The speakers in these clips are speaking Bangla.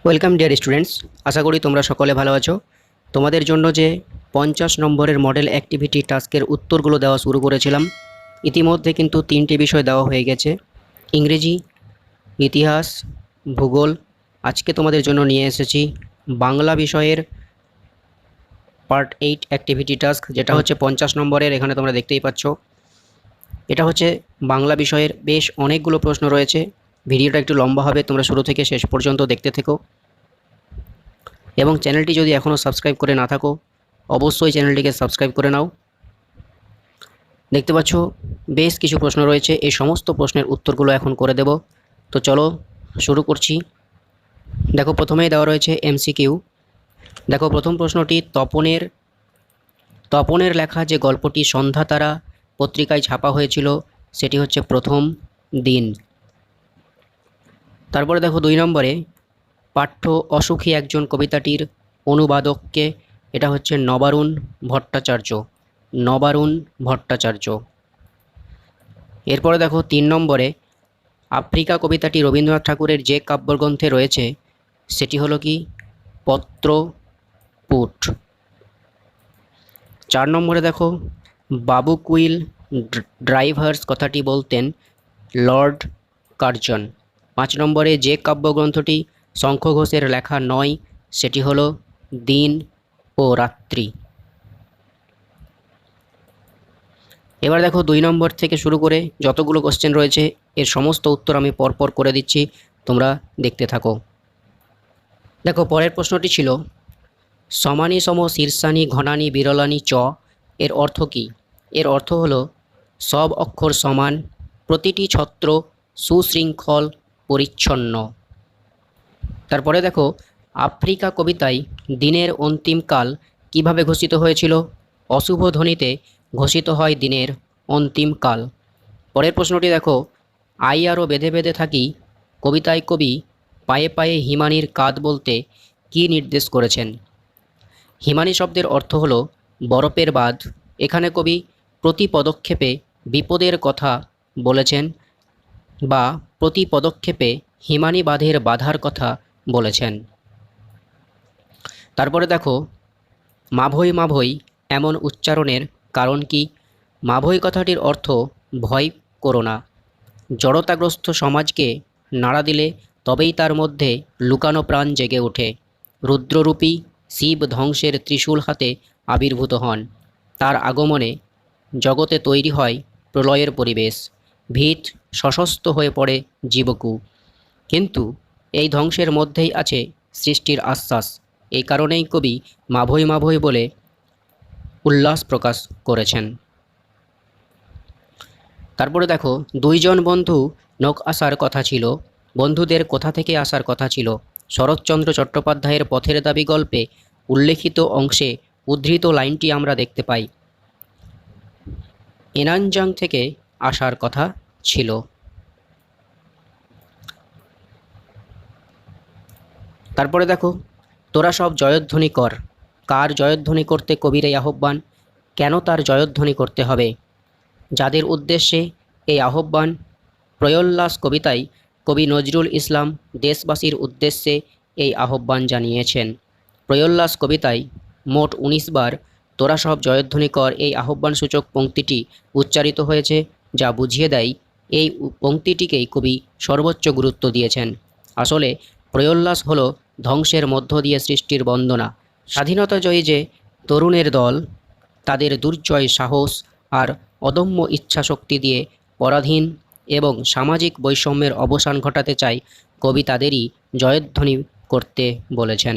ওয়েলকাম ডিয়ার স্টুডেন্টস, আশা করি তোমরা সকলে ভালো আছো। তোমাদের জন্য যে 50 নম্বরের মডেল অ্যাক্টিভিটি টাস্কের উত্তরগুলো দেওয়া শুরু করেছিলাম, ইতিমধ্যে কিন্তু 3টি বিষয় দেওয়া হয়ে গেছে: ইংরেজি, ইতিহাস, ভূগোল। আজকে তোমাদের জন্য নিয়ে এসেছি বাংলা বিষয়ের পার্ট 8 অ্যাক্টিভিটি টাস্ক, যেটা হচ্ছে 50 নম্বরের। এখানে তোমরা দেখতেই পাচ্ছ, এটা হচ্ছে বাংলা বিষয়ের। বেশ অনেকগুলো প্রশ্ন রয়েছে। ভিডিওটা একটু লম্বা হবে, তোমরা শুরু থেকে শেষ পর্যন্ত দেখতে থেকো। এবং চ্যানেলটি যদি এখনও সাবস্ক্রাইব করে না থাকো, অবশ্যই চ্যানেলটিকে সাবস্ক্রাইব করে নাও। দেখতে পাচ্ছ বেশ কিছু প্রশ্ন রয়েছে, এই সমস্ত প্রশ্নের উত্তরগুলো এখন করে দেব। তো চলো শুরু করছি। দেখো, প্রথমেই দেওয়া রয়েছে এমসিকিউ। দেখো, প্রথম প্রশ্নটি তপনের লেখা যে গল্পটি সন্ধ্যা তারা পত্রিকায় ছাপা হয়েছিল, সেটি হচ্ছে প্রথম দিন। তারপরে দেখো 2 নম্বরে পাঠ্য অসুখী একজন কবিতাটির অনুবাদককে, এটা হচ্ছে নবারুণ ভট্টাচার্য। নবারুণ ভট্টাচার্য। এরপরে দেখো 3 নম্বরে আফ্রিকা কবিতাটি রবীন্দ্রনাথ ঠাকুরের যে কাব্যগ্রন্থে রয়েছে, সেটি হলো কি পত্রপুট। 4 নম্বরে দেখো বাবু কুইল ড্রাইভার্স কথাটি বলতেন লর্ড কার্জন। 5 নম্বরে যে কাব্যগ্রন্থটি শঙ্খ ঘোষের লেখা নয়, সেটি হলো দিন ও রাত্রি। এবার দেখো 2 নম্বর থেকে শুরু করে যতগুলো কোশ্চেন রয়েছে, এর সমস্ত উত্তর আমি পরপর করে দিচ্ছি, তোমরা দেখতে থাকো। দেখো, পরের প্রশ্নটি ছিল সমানি সম শীর্ষানি ঘনানি বিরলানি চ এর অর্থ কী? এর অর্থ হলো সব অক্ষর সমান, প্রতিটি ছত্র সুশৃঙ্খল পরিচ্ছন্ন। তারপরে দেখো আফ্রিকা কবিতায় দিনের অন্তিমকাল কিভাবে ঘোষিত হয়েছিল? অশুভ ধ্বনিতে ঘোষিত হয় দিনের অন্তিমকাল। পরের প্রশ্নটি দেখো আই আরও বেঁধে বেঁধে থাকি কবিতায় কবি পায়ে পায়ে হিমানির কাঁধ বলতে কী নির্দেশ করেছেন? হিমানি শব্দের অর্থ হলো বরফের বাঁধ। এখানে কবি প্রতি পদক্ষেপে বিপদের কথা বলেছেন, বা প্রতি পদক্ষেপে হিমানি বাঁধের বাধার কথা বলেছেন। তারপরে দেখো মাভৈ মাভৈ এমন উচ্চারণের কারণ কি? মাভৈ কথাটির অর্থ ভয় করো না। জড়তাগ্রস্ত সমাজকে নাড়া দিলে তবেই তার মধ্যে লুকানো প্রাণ জেগে ওঠে। রুদ্ররূপী শিব ধ্বংসের ত্রিশূল হাতে আবির্ভূত হন। তার আগমনে জগতে তৈরি হয় প্রলয়ের পরিবেশ। ভিত সশস্ত হয়ে পড়ে জীবকু। কিন্তু এই ধ্বংসের মধ্যেই আছে সৃষ্টির আশ্বাস। এই কারণেই কবি মাভৈ মাভৈ বলে উল্লাস প্রকাশ করেছেন। তারপরে দেখো 2 জন বন্ধু নৌক আসার কথা ছিল, বন্ধুদের কোথা থেকে আসার কথা ছিল? শরৎচন্দ্র চট্টোপাধ্যায়ের পথের দাবি গল্পে উল্লেখিত অংশে উদ্ধৃত লাইনটি আমরা দেখতে পাই এনানজাং থেকে আসার কথা ছিল। তারপরে দেখো তোরা সব জয়ধ্বনি কর। কার জয়ধ্বনি করতে কবির এই আহ্বান? কেন তার জয়ধ্বনি করতে হবে? যাদের উদ্দেশ্যে এই আহ্বান? প্রয়োল্লাস কবিতায় কবি নজরুল ইসলাম দেশবাসীর উদ্দেশ্যে এই আহ্বান জানিয়েছেন। প্রয়োল্লাস কবিতায় মোট 19 বার তোরা সব জয়ধ্বনি কর এই আহ্বানসূচক পংক্তিটি উচ্চারিত হয়েছে, যা বুঝিয়ে দেয় এই পংক্তিটিকেই কবি সর্বোচ্চ গুরুত্ব দিয়েছেন। আসলে প্রয়োল্লাস হলো ধ্বংসের মধ্য দিয়ে সৃষ্টির বন্দনা। স্বাধীনতা জয়ী যে তরুণের দল, তাদের দুর্জয় সাহস আর অদম্য ইচ্ছাশক্তি দিয়ে পরাধীন এবং সামাজিক বৈষম্যের অবসান ঘটাতে চায়, কবি তাদেরই জয়ধ্বনি করতে বলেছেন।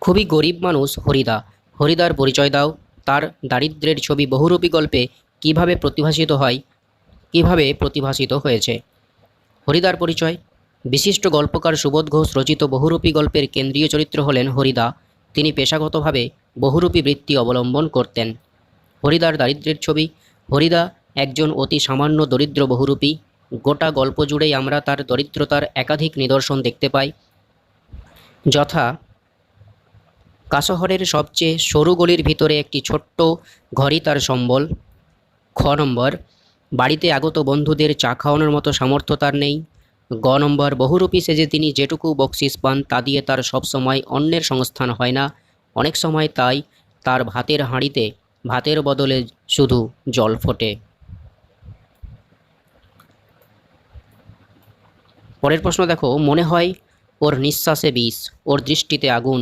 খুবই গরিব মানুষ হরিদা। হরিদার পরিচয় দাও। তার দারিদ্র্যের ছবি বহুরূপী গল্পে কিভাবে প্রতিভাসিত হয়েছে? হরিদার পরিচয়। বিশিষ্ট গল্পকার সুবোধ ঘোষ রচিত বহুরূপী গল্পের কেন্দ্রীয় চরিত্র হলেন হরিদা। তিনি পেশাগতভাবে বহুরূপী বৃত্তি অবলম্বন করতেন। হরিদার দারিদ্র্যের ছবি। হরিদা একজন অতি সামান্য দরিদ্র বহুরূপী। গোটা গল্প জুড়েই আমরা তার দরিদ্রতার একাধিক নিদর্শন দেখতে পাই, যথা কাশহরের সবচেয়ে সরু গলির ভিতরে একটি ছোট্ট ঘরই তার সম্বল। খ নম্বর, বাড়িতে আগত বন্ধুদের চা খাওয়ানোর মতো সামর্থ্য তার নেই। গ নম্বর, বহুরূপী সেজে তিনি যেটুকু বকশিস পান তা দিয়ে তার সবসময় অন্যের সংস্থান হয় না, অনেক সময় তাই তার ভাতের হাঁড়িতে ভাতের বদলে শুধু জল ফোটে। পরের প্রশ্ন দেখো, মনে হয় ওর নিঃশ্বাসে বিষ, ওর দৃষ্টিতে আগুন,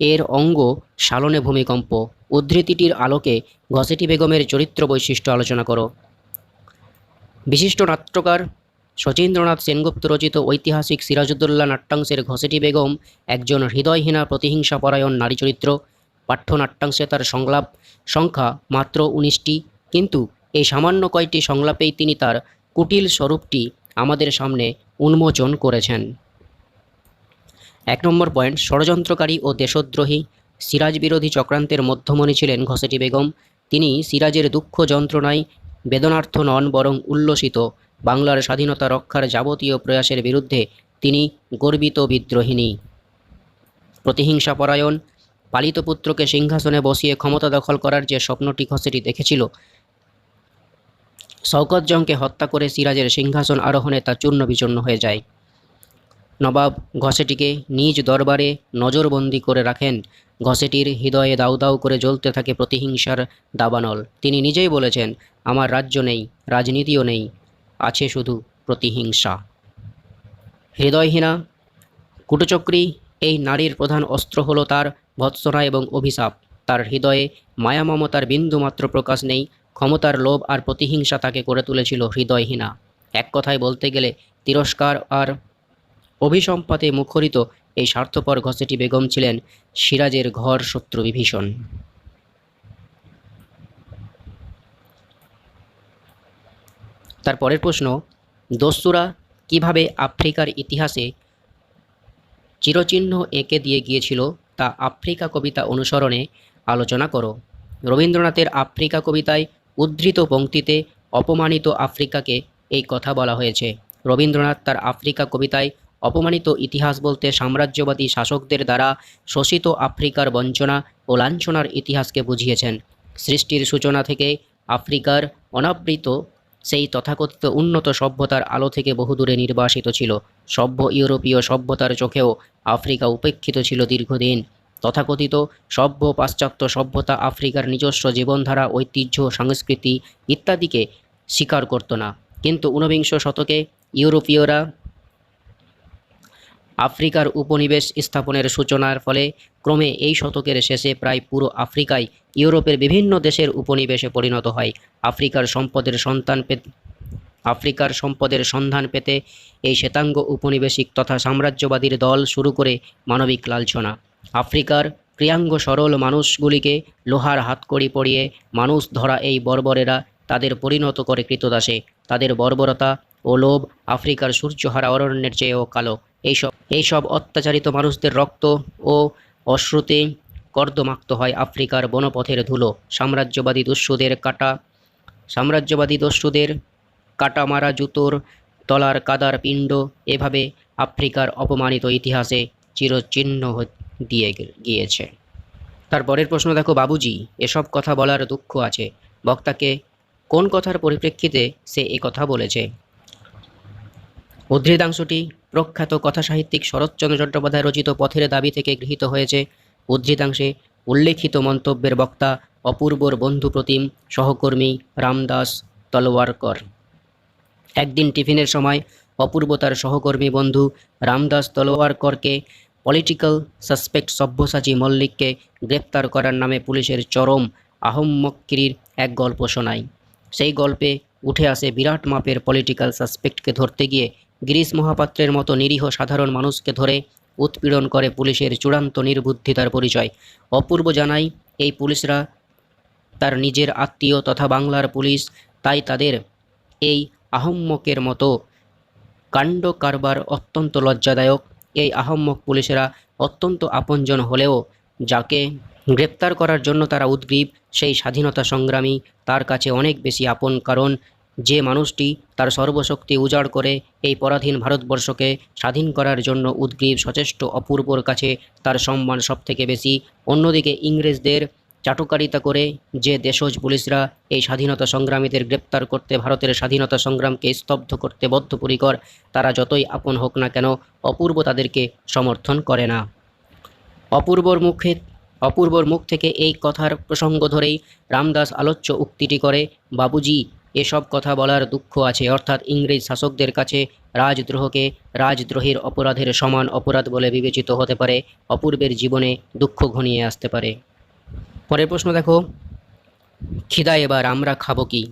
এর অঙ্গ সালনে ভূমিকম্প। উদ্ধৃতিটির আলোকে ঘসেটি বেগমের চরিত্র বৈশিষ্ট্য আলোচনা করো। বিশিষ্ট নাট্যকার শচীন্দ্রনাথ সেনগুপ্ত রচিত ঐতিহাসিক সিরাজউদ্দৌলা নাট্যাংশের ঘসেটি বেগম একজন হৃদয়হীনা প্রতিহিংসাপরায়ণ নারী চরিত্র। পাঠ্য নাট্যাংশে তার সংলাপ সংখ্যা মাত্র 19টি, কিন্তু এই সামান্য কয়টি সংলাপেই তিনি তার কুটিল স্বরূপটি আমাদের সামনে উন্মোচন করেছেন। 1 নম্বর পয়েন্ট, ষড়যন্ত্রকারী ও দেশদ্রোহী সিরাজ বিরোধী চক্রান্তের মধ্যমণি ছিলেন ঘসেটি বেগম। তিনি সিরাজের দুঃখ যন্ত্রণায় বেদনার্থ নন, বরং উল্লসিত। বাংলার স্বাধীনতা রক্ষার যাবতীয় প্রয়াসের বিরুদ্ধে তিনি গর্বিত বিদ্রোহিণী। প্রতিহিংসাপরায়ণ, পালিত পুত্রকে সিংহাসনে বসিয়ে ক্ষমতা দখল করার যে স্বপ্নটি ঘসেটি দেখেছিল, শওকত জংকে হত্যা করে সিরাজের সিংহাসন আরোহণে তা চূর্ণ বিচূর্ণ হয়ে যায়। নবাব ঘসেটিকে নিজ দরবারে নজরবন্দি করে রাখেন। ঘসেটির হৃদয়ে দাউ দাউ করে জ্বলতে থাকে প্রতিহিংসার দাবানল। তিনি নিজেই বলেছেন, আমার রাজ্য নেই, রাজনীতিও নেই, আছে শুধু প্রতিহিংসা। হৃদয়হীনা কুটচক্রী এই নারীর প্রধান অস্ত্র হলো তার ভৎসনা এবং অভিশাপ। তার হৃদয়ে মায়া মমতার বিন্দুমাত্র প্রকাশ নেই। ক্ষমতার লোভ আর প্রতিহিংসা তাকে করে তুলেছিল হৃদয়হীনা। এক কথায় বলতে গেলে তিরস্কার আর অভিসম্পাতে মুখরিত এই স্বার্থপর ঘসেটি বেগম ছিলেন সিরাজের ঘর শত্রু বিভীষণ। তার পরের প্রশ্ন, দস্যুরা কিভাবে আফ্রিকার ইতিহাসে চিরচিহ্ন এঁকে দিয়ে গিয়েছিল তা আফ্রিকা কবিতা অনুসরণে আলোচনা করো। রবীন্দ্রনাথের আফ্রিকা কবিতায় উদ্ধৃত পংক্তিতে অপমানিত আফ্রিকাকে এই কথা বলা হয়েছে। রবীন্দ্রনাথ তার আফ্রিকা কবিতায় অপমানিত ইতিহাস বলতে সাম্রাজ্যবাদী শাসকদের দ্বারা শোষিত আফ্রিকার বঞ্চনা ও লাঞ্ছনার ইতিহাসকে বুঝিয়েছেন। সৃষ্টির সূচনা থেকে আফ্রিকার অনাবৃত সেই তথাকথিত উন্নত সভ্যতার আলো থেকে বহুদূরে নির্বাসিত ছিল। সভ্য ইউরোপীয় সভ্যতার চোখেও আফ্রিকা উপেক্ষিত ছিল দীর্ঘদিন। তথাকথিত সভ্য পাশ্চাত্য সভ্যতা আফ্রিকার নিজস্ব জীবনধারা, ঐতিহ্য, সংস্কৃতি ইত্যাদিকে স্বীকার করত না। কিন্তু ঊনবিংশ শতকে ইউরোপীয়রা আফ্রিকার উপনিবেশ স্থাপনের সূচনার ফলে ক্রমে এই শতকের শেষে প্রায় পুরো আফ্রিকায় ইউরোপের বিভিন্ন দেশের উপনিবেশে পরিণত হয়। আফ্রিকার সম্পদের সন্ধান পেতে এই শ্বেতাঙ্গ উপনিবেশিক তথা সাম্রাজ্যবাদীর দল শুরু করে মানবিক লালসনা। আফ্রিকার ক্রিয়াঙ্গ সরল মানুষগুলিকে লোহার হাতকড়ি পরিয়ে মানুষ ধরা এই বর্বরেরা তাদের পরিণত করে কৃতদাসে। তাদের বর্বরতা ও লোভ আফ্রিকার সূর্যহারা অরণ্যের চেয়েও কালো। এইসব অত্যাচারিত মানুষদের রক্ত ও অশ্রুতে কর্দমাক্ত হয় আফ্রিকার বনপথের ধুলো। সাম্রাজ্যবাদী দস্যুদের কাটা মারা জুতোর তলার কাদার পিণ্ড এভাবে আফ্রিকার অপমানিত ইতিহাসে চিরচিহ্ন দিয়ে গিয়েছে। তারপরের প্রশ্ন দেখো, বাবুজি এসব কথা বলার দুঃখ আছে, বক্তাকে কোন কথার পরিপ্রেক্ষিতে সে এ কথা বলেছে? উদ্ধৃতাংশটি প্রখ্যাত কথাসাহিত্যিক শরৎচন্দ্র চট্টোপাধ্যায় রচিত পথের দাবি থেকে গৃহীত হয়েছে। উদ্ধৃতাংশে উল্লেখিত মন্তব্যের বক্তা অপূর্বর বন্ধুপ্রতিম সহকর্মী রামদাস তলওয়ারকর। একদিন টিফিনের সময় অপূর্ব তার সহকর্মী বন্ধু রামদাস তলওয়ারকরকে পলিটিক্যাল সাসপেক্ট সব্যসাচী মল্লিককে গ্রেপ্তার করার নামে পুলিশের চরম আহম্মকিরির এক গল্প শোনায়। সেই গল্পে উঠে আসে বিরাট মাপের পলিটিক্যাল সাসপেক্টকে ধরতে গিয়ে গিরিশ মহাপাত্রের মতো নিরীহ সাধারণ মানুষকে ধরে উৎপীড়ন করে পুলিশের চূড়ান্ত নির্বুদ্ধিতার পরিচয়। অপূর্ব জানায়, এই পুলিশরা তার নিজের আত্মীয় তথা বাংলার পুলিশ, তাই তাদের এই আহম্মকের মতো কাণ্ড কারবার অত্যন্ত লজ্জাদায়ক। এই আহম্মক পুলিশেরা অত্যন্ত আপনজন হলেও যাকে গ্রেপ্তার করার জন্য তারা উদ্গ্রীব সেই স্বাধীনতা সংগ্রামী তার কাছে অনেক বেশি আপন, কারণ যে মানুষটি তার সর্বশক্তি উজাড় করে এই পরাধীন ভারতবর্ষকে স্বাধীন করার জন্য উদ্গ্রীব সচেষ্ট অপূর্বর কাছে তার সম্মান সবথেকে বেশি। অন্যদিকে ইংরেজদের চাটুকারিতা করে যে দেশজ পুলিশরা এই স্বাধীনতা সংগ্রামীদের গ্রেপ্তার করতে, ভারতের স্বাধীনতা সংগ্রামকে স্তব্ধ করতে বদ্ধপরিকর, তারা যতই আপন হোক না কেন অপূর্ব তাদেরকে সমর্থন করে না। অপূর্বর মুখ থেকে এই কথার প্রসঙ্গ ধরেই রামদাস আলোচ্য উক্তিটি করে, বাবুজি, এসব কথা বলার দুঃখ আছে, অর্থাৎ ইংরেজ শাসকদের কাছে রাজদ্রোহকে রাজদ্রোহীর অপরাধের সমান অপরাধ বলে বিবেচিত হতে পারে। অপূর্বের জীবনে দুঃখ ঘনিয়ে আসতে পারে। পরের প্রশ্ন দেখো, খিদা এবার আমরা খাবো কি?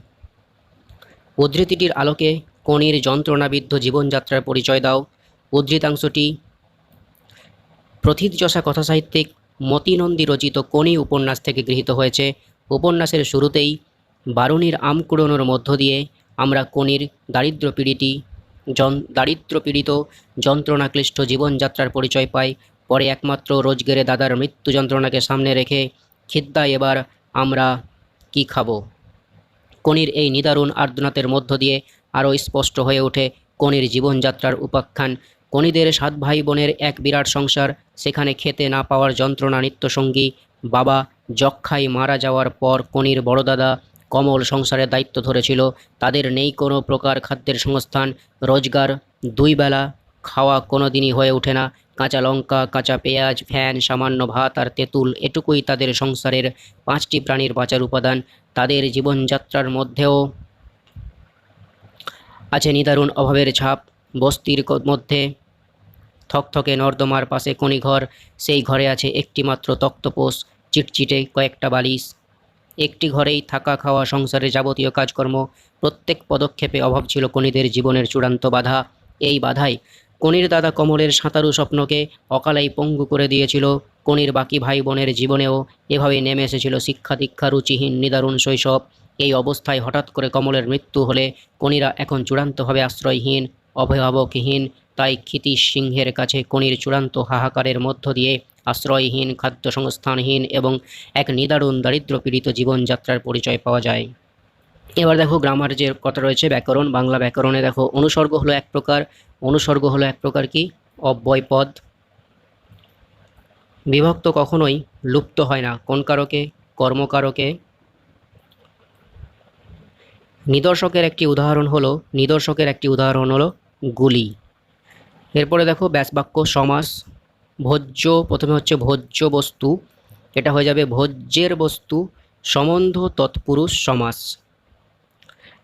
উদ্ধৃতিটির আলোকে কোনির যন্ত্রণাবিদ্ধ জীবনযাত্রার পরিচয় দাও। উদ্ধৃতাংশটি প্রথিতযশা কথাসাহিত্যিক মতিনন্দী রচিত কোনি উপন্যাস থেকে গৃহীত হয়েছে। উপন্যাসের শুরুতেই বারুণীর আম কুড়োনোর মধ্য দিয়ে আমরা কোনির দারিদ্র্যপীড়িত যন্ত্রণাক্লিষ্ট জীবনযাত্রার পরিচয় পাই। পরে একমাত্র রোজগেরে দাদার মৃত্যু যন্ত্রণাকে সামনে রেখে খিদ্দা এবার আমরা কি খাবো, কোনির এই নিদারুণ আর্তনাদের মধ্য দিয়ে আরও স্পষ্ট হয়ে ওঠে কোনির জীবনযাত্রার উপাখ্যান। কোনিদের 7 ভাই বোনের এক বিরাট সংসার, সেখানে খেতে না পাওয়ার যন্ত্রণা নিত্যসঙ্গী। বাবা যক্ষায় মারা যাওয়ার পর কোনির বড়দাদা কমল সংসারের দায়িত্ব ধরেছিল। তাদের নেই কোনো প্রকার খাদ্যের সংস্থান, রোজগার 2 বেলা খাওয়া কোনো দিনই হয়ে ওঠে না। কাঁচা লঙ্কা, কাঁচা পেঁয়াজ, ফ্যান, সামান্য ভাত আর তেঁতুল, এটুকুই তাদের সংসারের 5টি প্রাণীর বাঁচার উপাদান। তাদের জীবনযাত্রার মধ্যেও আছে নিদারুণ অভাবের ছাপ। বস্তির মধ্যে থকথকে নর্দমার পাশে কোনিঘর, সেই ঘরে আছে একটি মাত্র তক্তপোষ, চিটচিটে কয়েকটা বালিশ। একটি ঘরেই থাকা খাওয়া, সংসারের যাবতীয় কাজকর্ম, প্রত্যেক পদক্ষেপে অভাব ছিল কোনিদের জীবনের চূড়ান্ত বাধা। এই বাধাই কোনির দাদা কমলের সাঁতারু স্বপ্নকে অকালেই পঙ্গু করে দিয়েছিল। কোনির বাকি ভাই বোনের জীবনেও এভাবে নেমে এসেছিল শিক্ষা দীক্ষা রুচিহীন নিদারুণ শৈশব। এই অবস্থায় হঠাৎ করে কমলের মৃত্যু হলে কোনিরা এখন চূড়ান্তভাবে আশ্রয়হীন, অভিভাবকহীন। তাই ক্ষিতীশ সিংহের কাছে কোনির চূড়ান্ত হাহাকারের মধ্য দিয়ে আশ্রয়হীন, খাদ্য সংস্থানহীন এবং এক নিদারুণ দারিদ্র্যপীড়িত জীবনযাত্রার পরিচয় পাওয়া যায়। এবার দেখো গ্রামার যে কথা রয়েছে, ব্যাকরণ, বাংলা ব্যাকরণে দেখো অনুসর্গ হলো এক প্রকার কি? অব্যয় পদ। বিভক্ত কখনোই লুপ্ত হয় না, কোন কারকে? কর্মকারকে। নিদর্শকের একটি উদাহরণ হলো গুলি। এরপরে দেখো ব্যাসবাক্য, সমাস। ভোজ্য, প্রথমে হচ্ছে ভোজ্য বস্তু, এটা হয়ে যাবে ভোজ্যের বস্তু সম্বন্ধ তৎপুরুষ সমাস।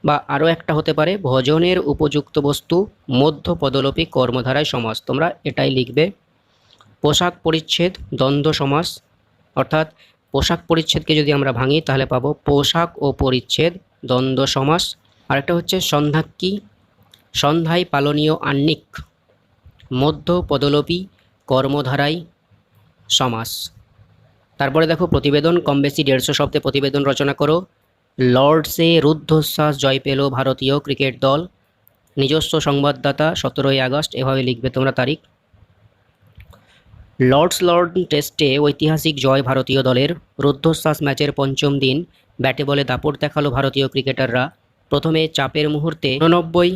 বা আরও একটা হতে পারে ভোজনের উপযুক্ত বস্তু মধ্য পদলোপী কর্মধারায় সমাস, তোমরা এটাই লিখবে। পোশাক পরিচ্ছেদ দ্বন্দ্ব সমাস, অর্থাৎ পোশাক পরিচ্ছেদকে যদি আমরা ভাঙি তাহলে পাবো পোশাক ও পরিচ্ছেদ দ্বন্দ্ব সমাস। আরেকটা হচ্ছে সন্ধ্যাক্কি, সন্ধ্যায় পালনীয় আহ্নিক মধ্য পদলোপী কর্মধারায় সমাস। তারপরে দেখো প্রতিবেদন, কম বেশি 150 শব্দে প্রতিবেদন রচনা করো। লর্ডসে রুদ্ধশ্বাস জয় পেল ভারতীয় ক্রিকেট দল। নিজস্ব সংবাদদাতা 17ই আগস্ট, এভাবে লিখবে তোমরা তারিখ। লর্ডস টেস্টে ঐতিহাসিক জয় ভারতীয় দলের। রুদ্ধশ্বাস ম্যাচের 5ম দিন ব্যাটে বলে দাপট দেখালো ভারতীয় ক্রিকেটাররা। প্রথমে চাপের মুহূর্তে 89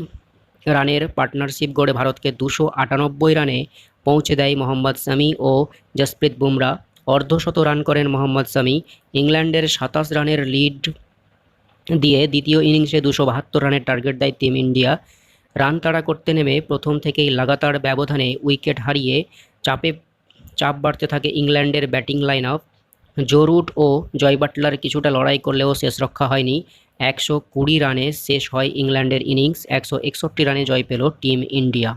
রানের পার্টনারশিপ গড়ে ভারতকে 298 রানে পৌঁছে দেয় মোহাম্মদ শামি ও জসপ্রীত বুমরা। অর্ধশত রান করেন মোহাম্মদ শামি। ইংল্যান্ডের 27 রানের লিড দিয়ে দ্বিতীয় ইনিংসে 272 রানের টার্গেট দেয় টিম ইন্ডিয়া। রান তাড়া করতে নেমে প্রথম থেকেই লাগাতার ব্যবধানে উইকেট হারিয়ে চাপ বাড়তে থাকে ইংল্যান্ডের batting line up. Joe Root ও জয় বাটলার কিছুটা লড়াই করলেও শেষ রক্ষা হয়নি। 120 রানে শেষ হয় ইংল্যান্ডের ইনিংস। 161 রানে জয় পেল টিম ইন্ডিয়া।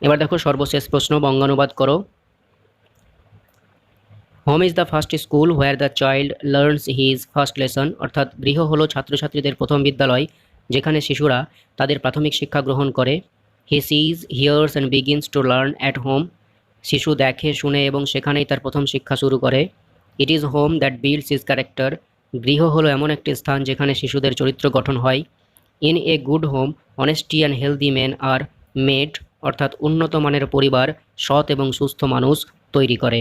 এবার দেখো সর্বশেষ প্রশ্ন, বঙ্গানুবাদ করো। Home is the first school where the child learns his first lesson, অর্থাৎ গৃহ হলো ছাত্রছাত্রীদের প্রথম বিদ্যালয় যেখানে শিশুরা তাদের প্রাথমিক শিক্ষা গ্রহণ করে। He sees, hears and begins to learn at home, শিশু দেখে, শুনে এবং সেখানেই তার প্রথম শিক্ষা শুরু করে। It is home that builds his character, গৃহ হলো এমন একটি স্থান যেখানে শিশুদের চরিত্র গঠন হয়। In a good home honesty and healthy men are made, অর্থাৎ উন্নত মানের পরিবার সৎ এবং সুস্থ মানুষ তৈরি করে।